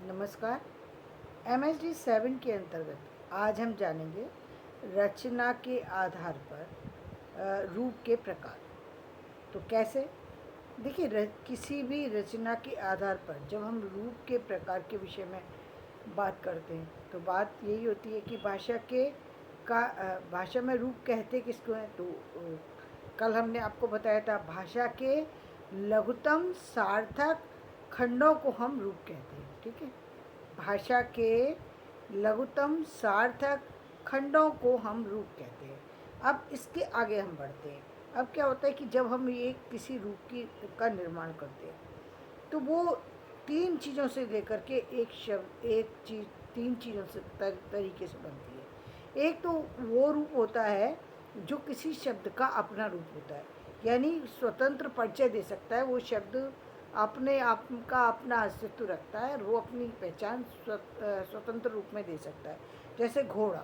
नमस्कार। MHD 7 के अंतर्गत आज हम जानेंगे रचना के आधार पर रूप के प्रकार। तो कैसे? देखिए, किसी भी रचना के आधार पर जब हम रूप के प्रकार के विषय में बात करते हैं तो बात यही होती है कि भाषा में रूप कहते किसको हैं। तो कल हमने आपको बताया था भाषा के लघुतम सार्थक खंडों को हम रूप कहते हैं। ठीक है, भाषा के लघुतम सार्थक खंडों को हम रूप कहते हैं। अब इसके आगे हम बढ़ते हैं। अब क्या होता है कि जब हम ये किसी रूप का निर्माण करते हैं तो वो तीन चीज़ों से लेकर के एक चीज़ तीन चीज़ों से तरीके से बनती है। एक तो वो रूप होता है जो किसी शब्द का अपना रूप होता है, यानी स्वतंत्र परिचय दे सकता है। वो शब्द अपने आप का अपना अस्तित्व रखता है और वो अपनी पहचान स्वतंत्र रूप में दे सकता है। जैसे घोड़ा,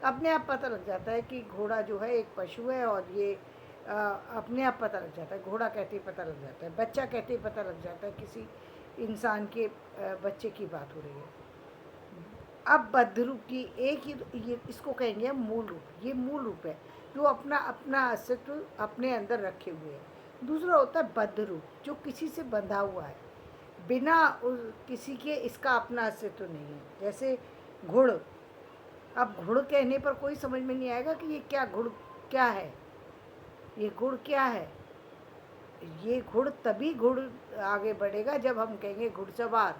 अपने आप पता लग जाता है कि घोड़ा जो है एक पशु है और ये अपने आप पता लग जाता है। घोड़ा कहते ही पता लग जाता है, बच्चा कहते ही पता लग जाता है किसी इंसान के बच्चे की बात हो रही है। अब बद्ध रूप की एक ही ये इसको कहेंगे मूल रूप। ये मूल रूप है जो अपना अपना अस्तित्व अपने अंदर रखे हुए है। दूसरा होता है बद्ध रूप जो किसी से बंधा हुआ है, बिना किसी के इसका अपना अस्तित्व नहीं है। जैसे घुड़, अब घुड़ कहने पर कोई समझ में नहीं आएगा कि ये क्या घुड़ क्या है, ये गुड़ क्या है। ये घुड़ तभी घुड़ आगे बढ़ेगा जब हम कहेंगे घुड़सवार,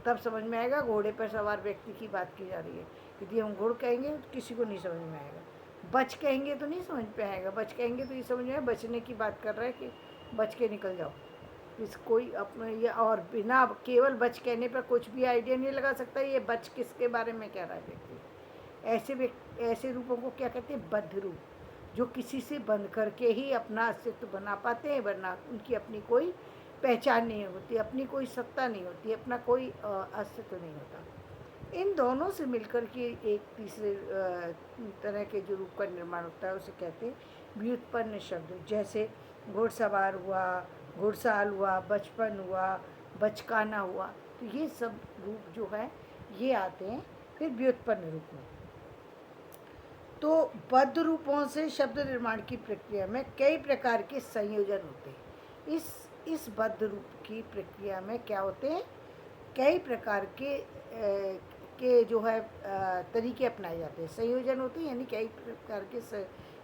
तब समझ में आएगा घोड़े पर सवार व्यक्ति की बात की जा रही है। यदि हम घुड़ कहेंगे तो किसी को नहीं समझ में आएगा। बच कहेंगे तो नहीं समझ में आएगा। बच कहेंगे तो ये समझ में आएगा बचने की बात कर रहा है कि बच के निकल जाओ। इस कोई अपने ये और बिना केवल बच कहने पर कुछ भी आइडिया नहीं लगा सकता ये बच किसके बारे में कह रहा है व्यक्ति। ऐसे रूपों को क्या कहते हैं? बद्ध रूप, जो किसी से बंध करके ही अपना अस्तित्व बना पाते हैं, वरना उनकी अपनी कोई पहचान नहीं होती, अपनी कोई सत्ता नहीं होती, अपना कोई अस्तित्व नहीं होता। इन दोनों से मिलकर के एक तीसरे तरह के जो रूप का निर्माण होता है उसे कहते हैं व्युत्पन्न शब्द। जैसे घुड़सवार हुआ, घुड़साल हुआ, बचपन हुआ, बचकाना हुआ। तो ये सब रूप जो है ये आते हैं फिर व्युत्पन्न रूप में। तो बद्ध रूपों से शब्द निर्माण की प्रक्रिया में कई प्रकार के संयोजन होते हैं। इस बद्ध रूप की प्रक्रिया में क्या होते हैं? कई प्रकार के जो है तरीके अपनाए जाते हैं। संयोजन होते हैं यानी कई प्रकार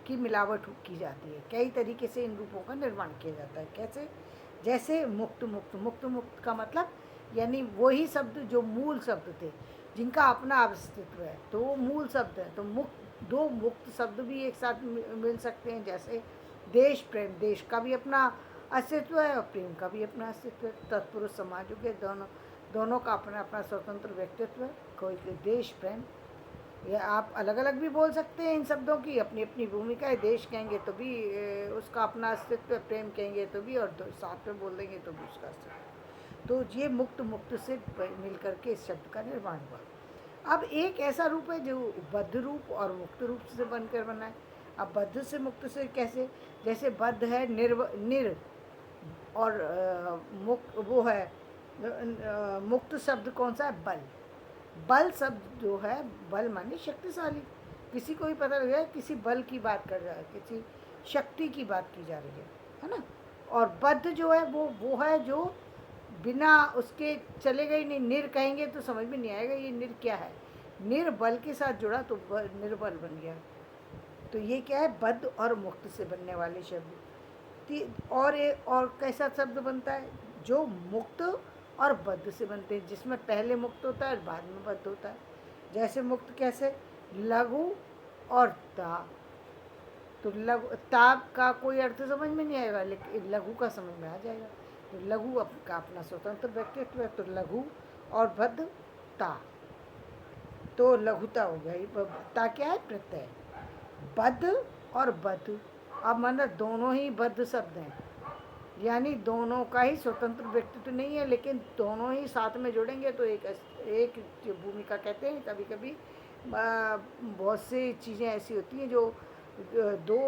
की मिलावट की जाती है। कई तरीके से इन रूपों का निर्माण किया जाता है। कैसे? जैसे मुक्त मुक्त मुक्त मुक्त का मतलब यानी वही शब्द जो मूल शब्द थे जिनका अपना अस्तित्व है, तो वो मूल शब्द है। तो दो मुक्त शब्द भी एक साथ मिल सकते हैं। जैसे देश प्रेम, देश का भी अपना अस्तित्व है और प्रेम का भी अपना अस्तित्व है। तत्पुरुष समाजों के दोनों का अपना अपना स्वतंत्र व्यक्तित्व है। कोई देश प्रेम, ये आप अलग अलग भी बोल सकते हैं इन शब्दों की, अपनी अपनी भूमिका है। देश कहेंगे तो भी उसका अपना अस्तित्व है, प्रेम कहेंगे तो भी, और साथ में बोल देंगे तो भी उसका अस्तित्व। तो ये मुक्त मुक्त से मिलकर के इस शब्द का निर्माण हुआ। अब एक ऐसा रूप है जो बद्ध रूप और मुक्त रूप से बनकर बना है। अब बद्ध से मुक्त से कैसे? जैसे बद्ध है निर और मुक्त वो है मुक्त शब्द कौन सा है? बल। बल शब्द जो है, बल माने शक्तिशाली। किसी को भी पता लग जाए किसी बल की बात कर रहा है, किसी शक्ति की बात की जा रही है ना। और बद्ध जो है वो है जो बिना उसके चलेगा ही नहीं। निर कहेंगे तो समझ में नहीं आएगा ये निर क्या है। निर्बल के साथ जुड़ा तो निर्बल बन गया। तो ये क्या है? बद्ध और मुक्त से बनने वाले शब्द। और कैसा शब्द बनता है? जो मुक्त और बद्ध से बनते हैं, जिसमें पहले मुक्त होता है और बाद में बद्ध होता है। जैसे मुक्त कैसे? लघु और ता। तो लघु ता का कोई अर्थ समझ में नहीं आएगा, लेकिन लघु का समझ में आ जाएगा। तो लघु का अपना स्वतंत्र व्यक्तित्व है। तो लघु और बद्ध ता, तो लघुता हो गई। ता क्या है? प्रत्यय। बद्ध और बद्ध, अब माना दोनों ही बद्ध शब्द हैं, यानी दोनों का ही स्वतंत्र व्यक्तित्व नहीं है, लेकिन दोनों ही साथ में जुड़ेंगे तो एक जो भूमिका कहते हैं। कभी कभी बहुत सी चीज़ें ऐसी होती हैं जो दो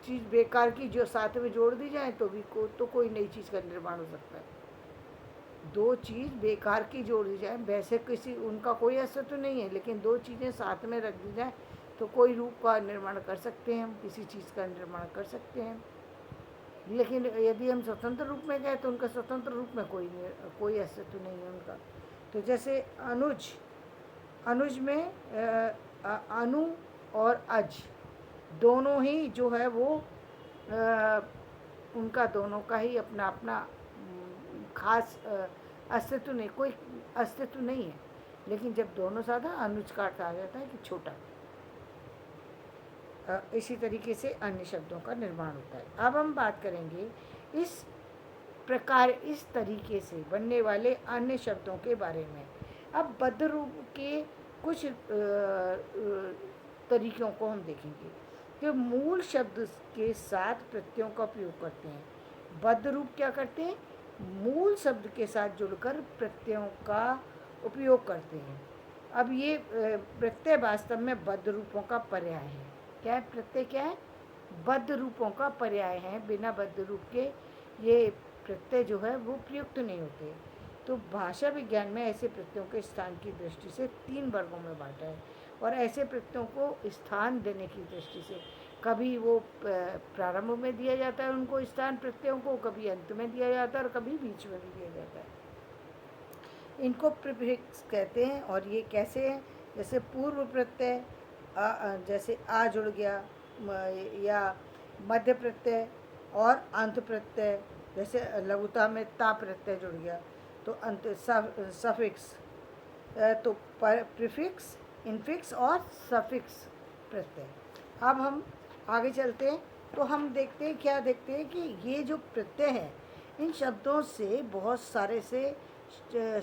चीज़ बेकार की जो साथ में जोड़ दी जाए तो कोई नई चीज़ का निर्माण हो सकता है। दो चीज़ बेकार की जोड़ दी जाए, वैसे किसी उनका कोई अस्तित्व नहीं है, लेकिन दो चीज़ें साथ में रख दी जाए तो कोई रूप का निर्माण कर सकते हैं, हम किसी चीज़ का निर्माण कर सकते हैं। लेकिन यदि हम स्वतंत्र रूप में गए तो उनका स्वतंत्र रूप में कोई अस्तित्व नहीं है उनका। तो जैसे अनुज, अनुज में अनु और अज दोनों ही जो है वो उनका दोनों का ही अपना अपना खास अस्तित्व नहीं, कोई अस्तित्व नहीं है। लेकिन जब दोनों साथ हैं, अनुज का अर्थ आ जाता है कि छोटा। इसी तरीके से अन्य शब्दों का निर्माण होता है। अब हम बात करेंगे इस प्रकार, इस तरीके से बनने वाले अन्य शब्दों के बारे में। अब बद्ध रूप के कुछ तरीकों को हम देखेंगे कि मूल शब्द के साथ प्रत्ययों का उपयोग करते हैं। बद्ध रूप क्या करते हैं? मूल शब्द के साथ जुड़कर प्रत्ययों का उपयोग करते हैं। अब ये प्रत्यय वास्तव में बद्ध रूपों का पर्याय है। क्या है प्रत्यय? क्या है? बद्ध रूपों का पर्याय है। बिना बद्ध रूप के ये प्रत्यय जो है वो प्रयुक्त नहीं होते। तो भाषा विज्ञान में ऐसे प्रत्ययों के स्थान की दृष्टि से 3 वर्गों में बांटा है। और ऐसे प्रत्ययों को स्थान देने की दृष्टि से कभी वो प्रारंभ में दिया जाता है उनको स्थान प्रत्ययों को, कभी अंत में दिया जाता है और कभी बीच में भी दिया जाता है। इनको प्रीफिक्स कहते हैं। और ये कैसे हैं? जैसे पूर्व प्रत्यय, जैसे आ जुड़ गया, या मध्य प्रत्यय और अंत प्रत्यय, जैसे लघुता में ता प्रत्यय जुड़ गया तो अंत सफिक्स, तो प्रीफिक्स, इनफिक्स और सफिक्स प्रत्यय। अब हम आगे चलते हैं तो हम देखते हैं, क्या देखते हैं कि ये जो प्रत्यय है इन शब्दों से बहुत सारे से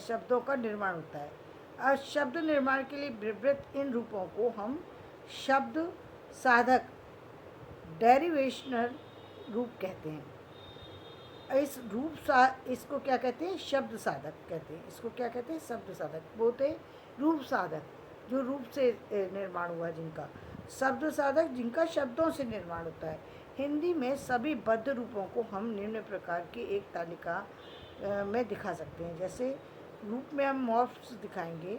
शब्दों का निर्माण होता है। अब शब्द निर्माण के लिए विवृत इन रूपों को हम शब्द साधक, डेरिवेशनल रूप कहते हैं। इस इसको क्या कहते हैं? शब्द साधक कहते हैं। इसको क्या कहते हैं? शब्द साधक। बोलते रूप साधक, जो रूप से निर्माण हुआ जिनका, शब्द साधक जिनका शब्दों से निर्माण होता है। हिंदी में सभी बद्ध रूपों को हम निम्न प्रकार की एक तालिका में दिखा सकते हैं। जैसे रूप में हम मॉर्फ्स दिखाएंगे,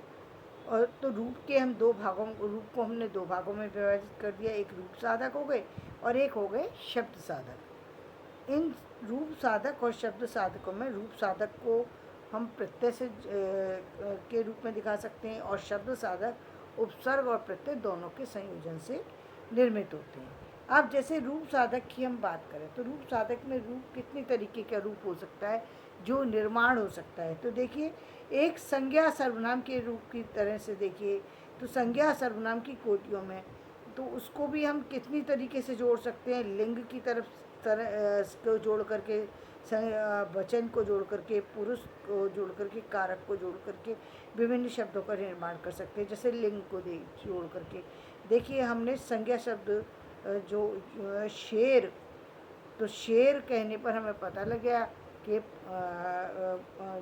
और तो रूप के हम रूप को हमने 2 भागों में विभाजित कर दिया। एक रूप साधक हो गए और एक हो गए शब्द साधक। इन रूप साधक और शब्द साधकों में रूप साधक को हम प्रत्यय से के रूप में दिखा सकते हैं, और शब्द साधक उपसर्ग और प्रत्यय दोनों के संयोजन से निर्मित होते हैं। अब जैसे रूप साधक की हम बात करें तो रूप साधक में रूप कितनी तरीके का रूप हो सकता है जो निर्माण हो सकता है। तो देखिए, एक संज्ञा सर्वनाम के रूप की तरह से देखिए, तो संज्ञा सर्वनाम की कोटियों में तो उसको भी हम कितनी तरीके से जोड़ सकते हैं। लिंग की तरफ को जोड़ करके, वचन को जोड़ करके, पुरुष को जोड़ करके, कारक को जोड़ करके विभिन्न शब्दों का निर्माण कर सकते हैं। जैसे लिंग को जोड़ करके देखिए, हमने संज्ञा शब्द जो शेर, तो शेर कहने पर हमें पता लग गया कि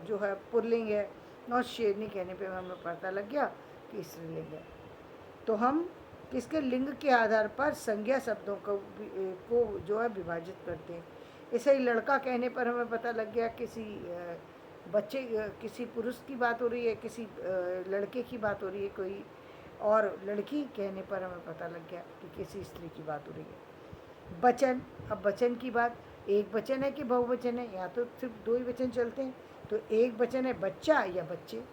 जो है पुल्लिंग है, और शेरनी कहने पर हमें पता लग गया कि स्त्रीलिंग है। तो हम किसके लिंग के आधार पर संज्ञा शब्दों को जो है विभाजित करते हैं। ऐसे ही लड़का कहने पर हमें पता लग गया किसी बच्चे, किसी पुरुष की बात हो रही है, किसी लड़के की बात हो रही है कोई, और लड़की कहने पर हमें पता लग गया कि किसी स्त्री की बात हो रही है। वचन, अब वचन की बात, एक वचन है कि बहुवचन है, या तो सिर्फ 2 ही वचन चलते हैं। तो एक वचन है बच्चा या बच्चे,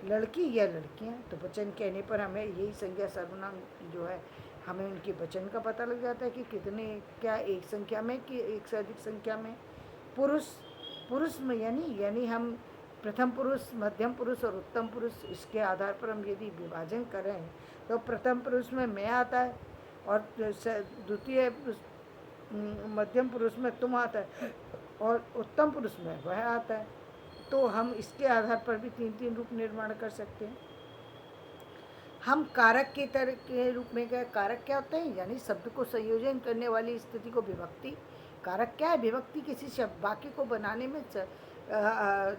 लड़की या लड़कियां। तो वचन कहने पर हमें यही संज्ञा सर्वनाम जो है, हमें उनके वचन का पता लग जाता है कि कितने, क्या एक संख्या में कि एक से अधिक संख्या में। पुरुष में यानी हम प्रथम पुरुष, मध्यम पुरुष और उत्तम पुरुष, इसके आधार पर हम यदि विभाजन करें तो प्रथम पुरुष में मैं आता है, और द्वितीय मध्यम पुरुष में तुम आता है, और उत्तम पुरुष में वह आता है। तो हम इसके आधार पर भी 3-3 रूप निर्माण कर सकते हैं। हम कारक के तरह के रूप में गए। कारक क्या होते हैं? यानी शब्द को संयोजन करने वाली स्थिति को विभक्ति। कारक क्या है? विभक्ति किसी शब्द वाक्य को बनाने में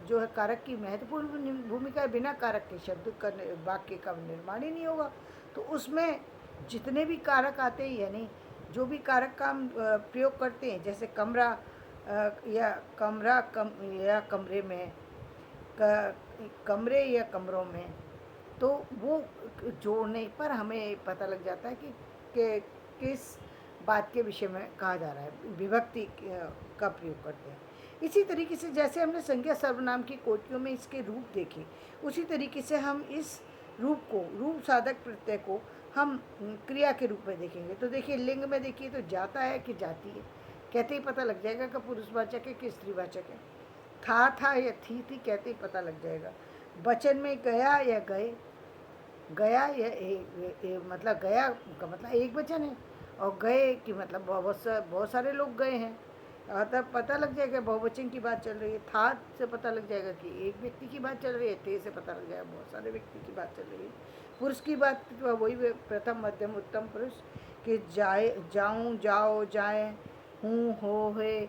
जो है कारक की महत्वपूर्ण भूमिका है। बिना कारक के शब्द का वाक्य का निर्माण ही नहीं होगा। तो उसमें जितने भी कारक आते हैं, यानी जो भी कारक का हम प्रयोग करते हैं, जैसे कमरा या कमरे में, कमरे या कमरों में, तो वो जोड़ने पर हमें पता लग जाता है कि किस बात के विषय में कहा जा रहा है, विभक्ति का प्रयोग करते हैं। इसी तरीके से जैसे हमने संज्ञा सर्वनाम की कोटियों में इसके रूप देखे, उसी तरीके से हम इस रूप को, रूप साधक प्रत्यय को हम क्रिया के रूप में देखेंगे। तो देखिए लिंग में देखिए तो जाता है कि जाती है, कहते ही पता लग जाएगा कि पुरुषवाचक है कि स्त्रीवाचक है। था या थी कहते ही पता लग जाएगा। वचन में गया या गए, गया या मतलब गया का मतलब एक वचन है, और गए कि मतलब बहुत सारे लोग गए हैं, तब पता लग जाएगा बहुवचन की बात चल रही है। था से पता लग जाएगा कि एक व्यक्ति की बात चल रही है, थे से पता लग जाएगा बहुत सारे व्यक्ति की बात चल रही है। पुरुष की बात तो वही प्रथम मध्यम उत्तम पुरुष कि जाए, जाऊँ, जाओ, जाए, हूँ, हो, है,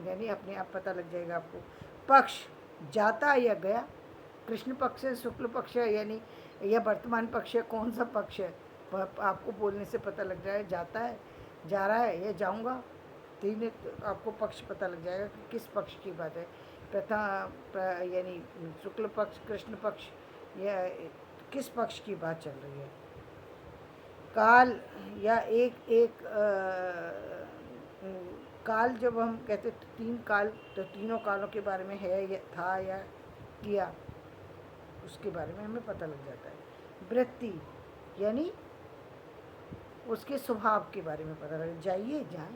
यानी अपने आप पता लग जाएगा आपको। पक्ष जाता या गया, कृष्ण पक्ष है, शुक्ल पक्ष है, यानी यह वर्तमान पक्ष है, कौन सा पक्ष है आपको बोलने से पता लग जाए। जाता है, जा रहा है, या जाऊँगा, तीन आपको पक्ष पता लग जाएगा कि किस पक्ष की बात है। यानी शुक्ल पक्ष, कृष्ण पक्ष, या किस पक्ष की बात चल रही है। काल या एक काल जब हम कहते तो तीन काल, तो तीनों कालों के बारे में है या था या किया, उसके बारे में हमें पता लग जाता है। वृत्ति यानी उसके स्वभाव के बारे में पता लग, जाइए जाए,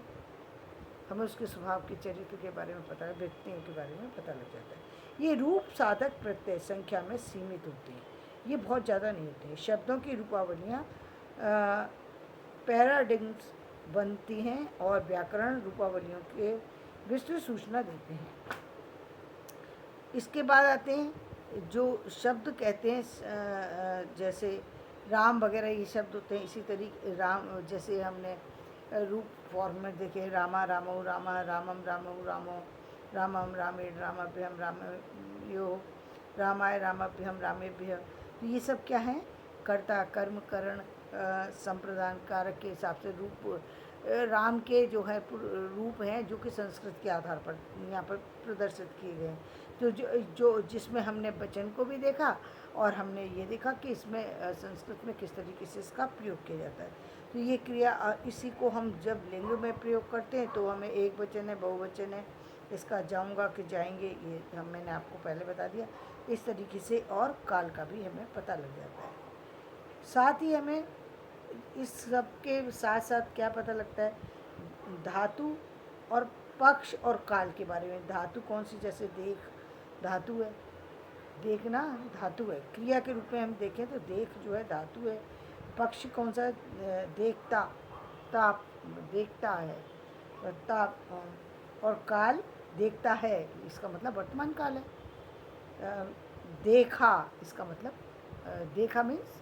हमें उसके स्वभाव के चरित्र के बारे में पता, व्यक्तियों के बारे में पता लग जाता है। ये रूप साधक प्रत्यय संख्या में सीमित होते हैं, ये बहुत ज़्यादा नहीं होते हैं। शब्दों की रूपावलियाँ पैराडिग्म्स बनती हैं और व्याकरण रूपावलियों के विस्तृत सूचना देते हैं। इसके बाद आते हैं जो शब्द कहते हैं, जैसे राम वगैरह ये शब्द होते हैं। इसी तरीके राम, जैसे हमने रूप फॉर्म में देखे, रामा रामो रामा, रामम रामो रामो, रामम रामेण रामाभ्यम रामयो, रामाय रामाभ्यम रामेभ्य। तो ये सब क्या है, कर्ता कर्म करण संप्रदान कारक के हिसाब से रूप राम के जो है रूप हैं, जो कि संस्कृत के आधार पर यहाँ पर प्रदर्शित किए गए हैं। तो जो जिसमें हमने वचन को भी देखा और हमने ये देखा कि इसमें संस्कृत में किस तरीके से इसका प्रयोग किया जाता है। तो ये क्रिया, इसी को हम जब लिंग में प्रयोग करते हैं तो हमें एक वचन है, बहुवचन है, इसका जाऊंगा कि जाएंगे, ये मैंने आपको पहले बता दिया। इस तरीके से और काल का भी हमें पता लग जाता है। साथ ही हमें इस सब के साथ साथ क्या पता लगता है, धातु और पक्ष और काल के बारे में। धातु कौन सी, जैसे देख धातु है, देखना धातु है, क्रिया के रूप में हम देखें तो देख जो है धातु है। पक्ष कौन सा, देखता, ताप, देखता है, ताप, और काल देखता है, इसका मतलब वर्तमान काल है। देखा, इसका मतलब देखा मीन्स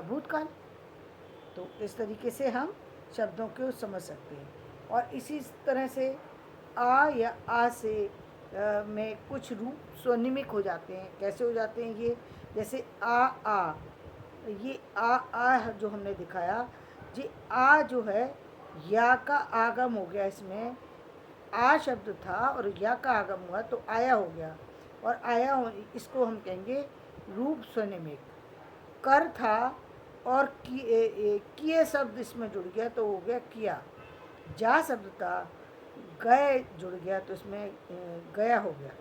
भूतकाल। तो इस तरीके से हम शब्दों को समझ सकते हैं। और इसी तरह से आ या आ से में कुछ रूप स्वनिमिक हो जाते हैं। कैसे हो जाते हैं ये, जैसे आ, ये आ जो हमने दिखाया, जी आ जो है या का आगम हो गया, इसमें आ शब्द था और या का आगम हुआ तो आया हो गया, और आया इसको हम कहेंगे रूप स्वनिमिक। कर था और किए शब्द इसमें जुड़ गया तो हो गया किया। जा शब्द था, गए जुड़ गया तो इसमें गया हो गया।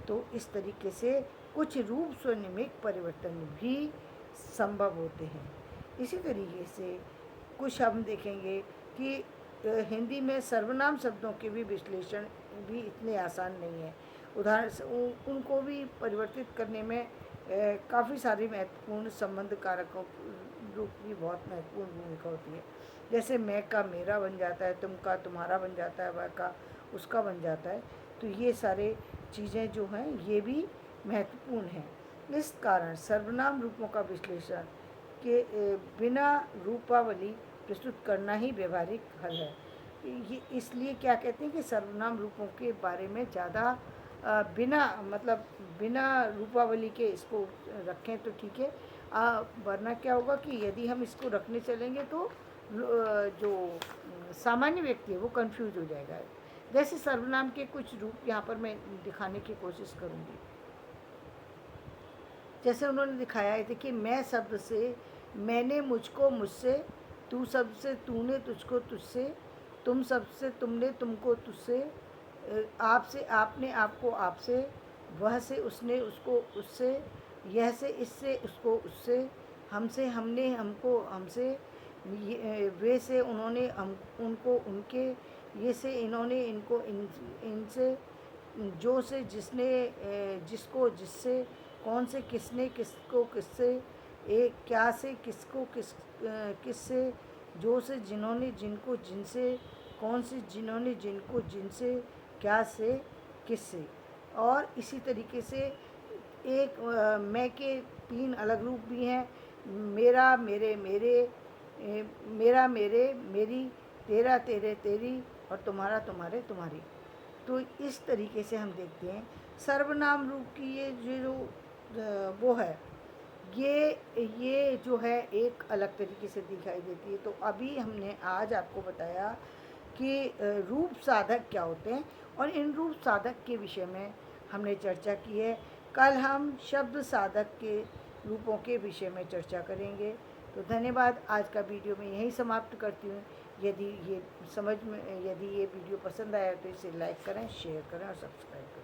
तो इस तरीके से कुछ रूप स्वनिमिक परिवर्तन भी संभव होते हैं। इसी तरीके से कुछ हम देखेंगे कि हिंदी में सर्वनाम शब्दों के भी विश्लेषण भी इतने आसान नहीं है। उदाहरण से उनको भी परिवर्तित करने में काफ़ी सारी महत्वपूर्ण संबंध कारकों रूप की बहुत महत्वपूर्ण भूमिका होती है। जैसे मैं का मेरा बन जाता है, तुम का तुम्हारा बन जाता है, वह का उसका बन जाता है। तो ये सारे चीज़ें जो हैं ये भी महत्वपूर्ण हैं। इस कारण सर्वनाम रूपों का विश्लेषण के बिना रूपावली प्रस्तुत करना ही व्यवहारिक हल है। ये इसलिए क्या कहते हैं कि सर्वनाम रूपों के बारे में ज़्यादा बिना रूपावली के इसको रखें तो ठीक है, वरना क्या होगा कि यदि हम इसको रखने चलेंगे तो जो सामान्य व्यक्ति है वो कंफ्यूज हो जाएगा। जैसे सर्वनाम के कुछ रूप यहाँ पर मैं दिखाने की कोशिश करूँगी। जैसे उन्होंने दिखाया है, देखिए मैं शब्द से, मैंने मुझको मुझसे, तू सबसे तूने तुझको तुझसे, तुम सबसे तुमने तुमको तुझसे, आपसे आपने आपको आपसे, वह से उसने उसको उससे, यह से इससे उसको उससे, हमसे हमने हमको हमसे, वे से उन्होंने हम उनको उनके, ये से इन्होंने इनको इनसे, जो से जिसने जिसको जिससे, कौन से किसने किसको किससे, एक क्या से किसको किससे, जो से जिन्होंने जिनको जिनसे, कौन से जिन्होंने जिनको जिनसे, क्या से किससे। और इसी तरीके से एक मैं के 3 अलग रूप भी हैं, मेरा मेरे मेरे, मेरा मेरे मेरी, तेरा तेरे तेरी, और तुम्हारा तुम्हारे तुम्हारी। तो इस तरीके से हम देखते हैं सर्वनाम रूप की ये जो वो है, ये जो है एक अलग तरीके से दिखाई देती है। तो अभी हमने आज आपको बताया कि रूप साधक क्या होते हैं, और इन रूप साधक के विषय में हमने चर्चा की है। कल हम शब्द साधक के रूपों के विषय में चर्चा करेंगे। तो धन्यवाद, आज का वीडियो मैं यहीं समाप्त करती हूँ। यदि ये वीडियो पसंद आया तो इसे लाइक करें, शेयर करें और सब्सक्राइब करें।